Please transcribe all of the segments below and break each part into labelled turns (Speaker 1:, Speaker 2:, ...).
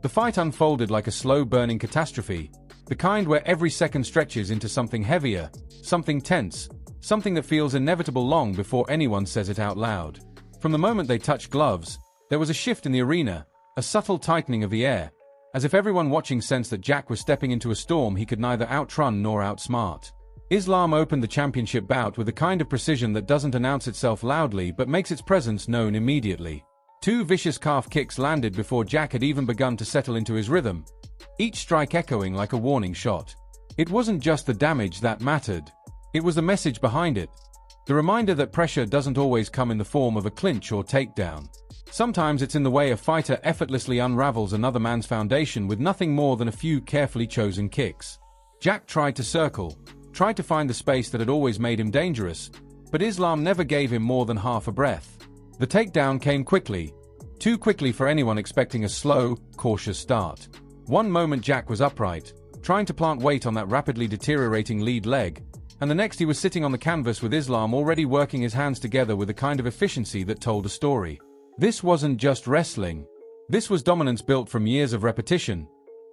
Speaker 1: The fight unfolded like a slow-burning catastrophe, the kind where every second stretches into something heavier, something tense, something that feels inevitable long before anyone says it out loud. From the moment they touched gloves, there was a shift in the arena, a subtle tightening of the air, as if everyone watching sensed that Jack was stepping into a storm he could neither outrun nor outsmart. Islam opened the championship bout with the kind of precision that doesn't announce itself loudly but makes its presence known immediately. 2 vicious calf kicks landed before Jack had even begun to settle into his rhythm, each strike echoing like a warning shot. It wasn't just the damage that mattered. It was the message behind it. The reminder that pressure doesn't always come in the form of a clinch or takedown. Sometimes it's in the way a fighter effortlessly unravels another man's foundation with nothing more than a few carefully chosen kicks. Jack tried to circle, tried to find the space that had always made him dangerous, but Islam never gave him more than half a breath. The takedown came quickly, too quickly for anyone expecting a slow, cautious start. One moment Jack was upright, trying to plant weight on that rapidly deteriorating lead leg, and the next he was sitting on the canvas with Islam already working his hands together with a kind of efficiency that told a story. This wasn't just wrestling. This was dominance built from years of repetition,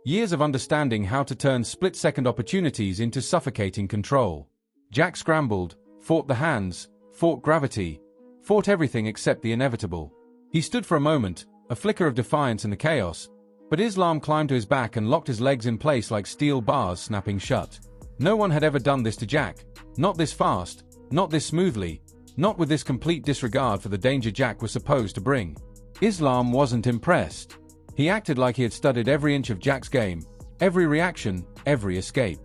Speaker 1: years of understanding how to turn split-second opportunities into suffocating control. Jack scrambled, fought the hands, fought gravity, fought everything except the inevitable. He stood for a moment, a flicker of defiance in the chaos, but Islam climbed to his back and locked his legs in place like steel bars snapping shut. No one had ever done this to Jack. Not this fast, not this smoothly, not with this complete disregard for the danger Jack was supposed to bring. Islam wasn't impressed. He acted like he had studied every inch of Jack's game, every reaction, every escape.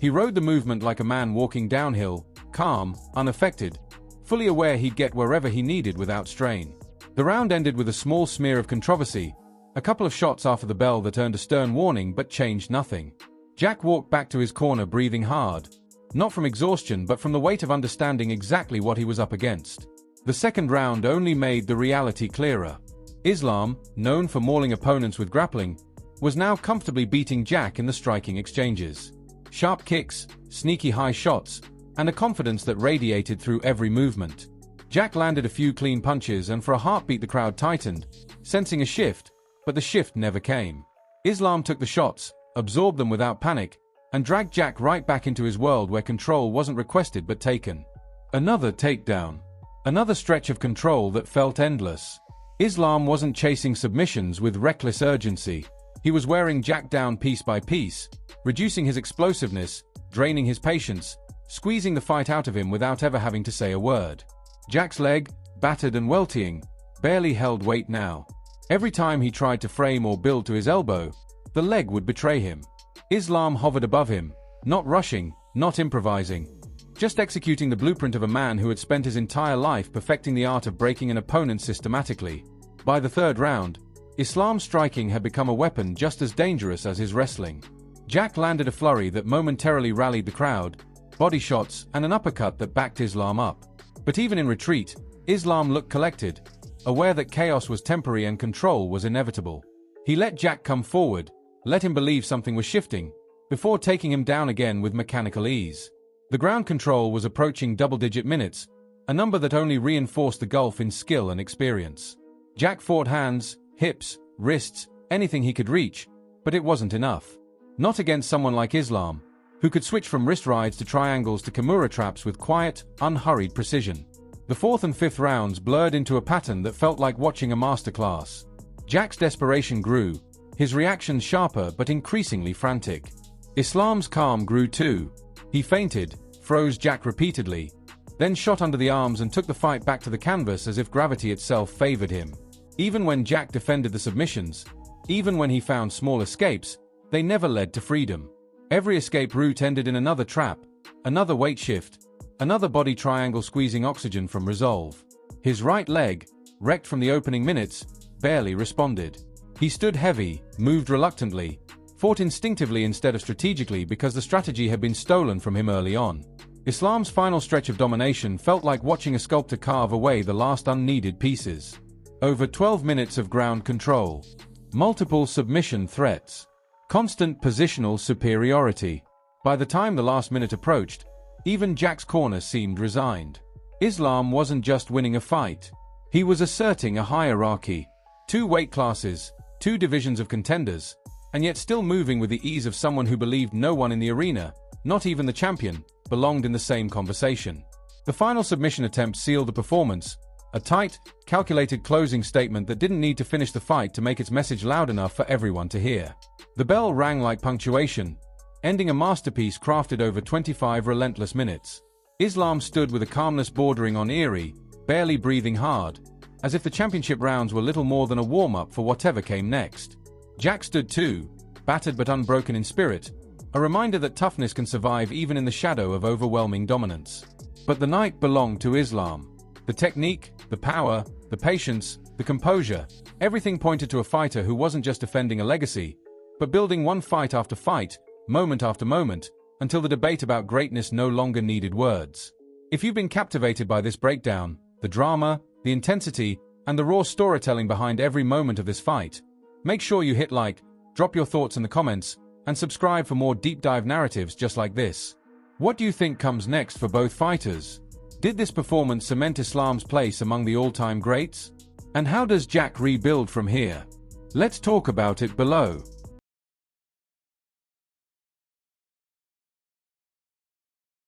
Speaker 1: He rode the movement like a man walking downhill, calm, unaffected, fully aware he'd get wherever he needed without strain. The round ended with a small smear of controversy, a couple of shots after the bell that earned a stern warning but changed nothing. Jack walked back to his corner breathing hard, not from exhaustion but from the weight of understanding exactly what he was up against. The second round only made the reality clearer. Islam, known for mauling opponents with grappling, was now comfortably beating Jack in the striking exchanges. Sharp kicks, sneaky high shots, and a confidence that radiated through every movement. Jack landed a few clean punches and for a heartbeat the crowd tightened, sensing a shift, but the shift never came. Islam took the shots, absorbed them without panic, and dragged Jack right back into his world where control wasn't requested but taken. Another takedown. Another stretch of control that felt endless. Islam wasn't chasing submissions with reckless urgency. He was wearing Jack down piece by piece, reducing his explosiveness, draining his patience, squeezing the fight out of him without ever having to say a word. Jack's leg, battered and welting, barely held weight now. Every time he tried to frame or build to his elbow, the leg would betray him. Islam hovered above him, not rushing, not improvising, just executing the blueprint of a man who had spent his entire life perfecting the art of breaking an opponent systematically. By the third round, Islam's striking had become a weapon just as dangerous as his wrestling. Jack landed a flurry that momentarily rallied the crowd, body shots, and an uppercut that backed Islam up. But even in retreat, Islam looked collected, aware that chaos was temporary and control was inevitable. He let Jack come forward, let him believe something was shifting, before taking him down again with mechanical ease. The ground control was approaching double-digit minutes, a number that only reinforced the gulf in skill and experience. Jack fought hands, hips, wrists, anything he could reach, but it wasn't enough. Not against someone like Islam, who could switch from wrist rides to triangles to Kimura traps with quiet, unhurried precision. The fourth and fifth rounds blurred into a pattern that felt like watching a masterclass. Jack's desperation grew, his reactions sharper but increasingly frantic. Islam's calm grew too. He feinted, froze Jack repeatedly, then shot under the arms and took the fight back to the canvas as if gravity itself favored him. Even when Jack defended the submissions, even when he found small escapes, they never led to freedom. Every escape route ended in another trap, another weight shift, another body triangle squeezing oxygen from resolve. His right leg, wrecked from the opening minutes, barely responded. He stood heavy, moved reluctantly, fought instinctively instead of strategically because the strategy had been stolen from him early on. Islam's final stretch of domination felt like watching a sculptor carve away the last unneeded pieces. Over 12 minutes of ground control, multiple submission threats, constant positional superiority. By the time the last minute approached, even Jack's corner seemed resigned. Islam wasn't just winning a fight. He was asserting a hierarchy. 2 weight classes, two divisions of contenders, and yet still moving with the ease of someone who believed no one in the arena, not even the champion, belonged in the same conversation. The final submission attempt sealed the performance, a tight, calculated closing statement that didn't need to finish the fight to make its message loud enough for everyone to hear. The bell rang like punctuation, ending a masterpiece crafted over 25 relentless minutes. Islam stood with a calmness bordering on eerie, barely breathing hard, as if the championship rounds were little more than a warm-up for whatever came next. Jack stood too, battered but unbroken in spirit, a reminder that toughness can survive even in the shadow of overwhelming dominance. But the night belonged to Islam. The technique, the power, the patience, the composure, everything pointed to a fighter who wasn't just defending a legacy, but building one fight after fight, moment after moment, until the debate about greatness no longer needed words. If you've been captivated by this breakdown, the drama, the intensity, and the raw storytelling behind every moment of this fight, make sure you hit like, drop your thoughts in the comments, and subscribe for more deep dive narratives just like this. What do you think comes next for both fighters? Did this performance cement Islam's place among the all-time greats? And how does Jack rebuild from here? Let's talk about it below.